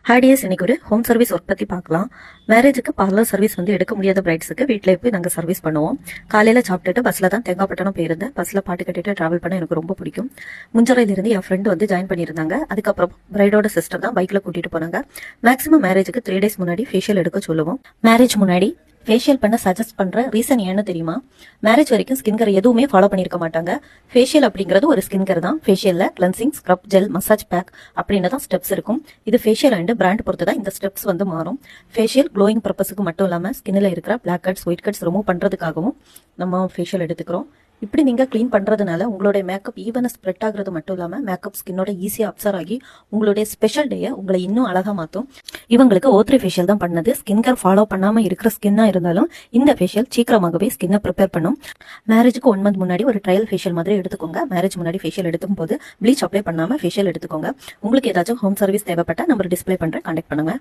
ஹாடியஸ் இன்னைக்கு ஒரு home service work பற்றி பார்க்கலாம். மேரேஜுக்கு பார்லர் சர்வீஸ் எடுக்க முடியாத பிரைட்ஸுக்கு வீட்டில் போய் நாங்கள் சர்வீஸ் பண்ணுவோம். காலையில் சாப்பிட்டுட்டு பஸ்ஸில் தான் தேங்காய்பட்டணம் போயிருந்தேன். பஸ்ஸில் பாட்டு கட்டிட்டு ட்ராவல் பண்ண எனக்கு ரொம்ப பிடிக்கும். முஞ்சரையிலிருந்து என் ஃப்ரெண்டு ஜாயின் பண்ணியிருந்தாங்க. அதுக்கப்புறம் பிரைடோட சிஸ்டர் தான் பைக்கில் கூட்டிகிட்டு போனாங்க. மேக்ஸிமம் மேரேஜுக்கு 3 days முன்னாடி ஃபேஷியல் எடுக்க சொல்லுவோம். மேரேஜ் முன்னாடி ஃபேஷியல் பண்ண சஜஸ்ட் பண்ற ரீசன் ஏன்னு தெரியுமா? மேரேஜ் வரைக்கும் ஸ்கின் கேர் எதுவுமே ஃபாலோ பண்ணிருக்க மாட்டாங்க. ஃபேஷியல் அப்படிங்கிறது ஒரு ஸ்கின் கேர் தான். ஃபேஷியல்ல cleansing, scrub, gel, massage pack அப்படின்னு தான் ஸ்டெப்ஸ் இருக்கும். இது ஃபேஷியல் அண்ட் பிராண்ட் பொறுத்து தான் இந்த ஸ்டெப்ஸ் மாறும். ஃபேஷியல் க்ளோயிங் பர்பஸுக்கு மட்டும் இல்லாம ஸ்கின்ல இருக்கிற blackheads, whiteheads remove பண்றதுக்காகவும் நம்ம ஃபேஷியல் எடுத்துக்கிறோம். இப்படி நீங்க க்ளீன் பண்றதுனால உங்களுடைய மேக்கப் ஈவனா ஸ்ப்ரெட் ஆகுறது மட்டும் இல்லாம மேக்கப் ஸ்கின்னோட ஈஸியா அப்சர்வ் ஆகி உங்களுடைய ஸ்பெஷல் டேயை உங்களை இன்னும் அழகா மாத்தும். இவங்களுக்கு O3 ஃபேஷியல் தான் பண்ணது. ஸ்கின் கேர் ஃபாலோ பண்ணாம இருக்கிற ஸ்கின்னா இருந்தாலும் இந்த ஃபேஷியல் சீக்கிரமாகவே ஸ்கின்னை ப்ரிப்பேர் பண்ணும். மேரேஜுக்கு 1 month முன்னாடி ஒரு ட்ரையல் ஃபேஷியல் மாதிரி எடுத்துக்கோங்க. மேரேஜ் முன்னாடி ஃபேஷியல் எடுக்கும் போது ப்ளீச் அப்ளை பண்ணாம ஃபேஷியல் எடுத்துக்கோங்க. உங்களுக்கு ஏதாச்சும் ஹோம் சர்வீஸ் தேவைப்பட்டா நம்பர் டிஸ்பிளே பண்றேன், கான்டாக்ட் பண்ணுங்க.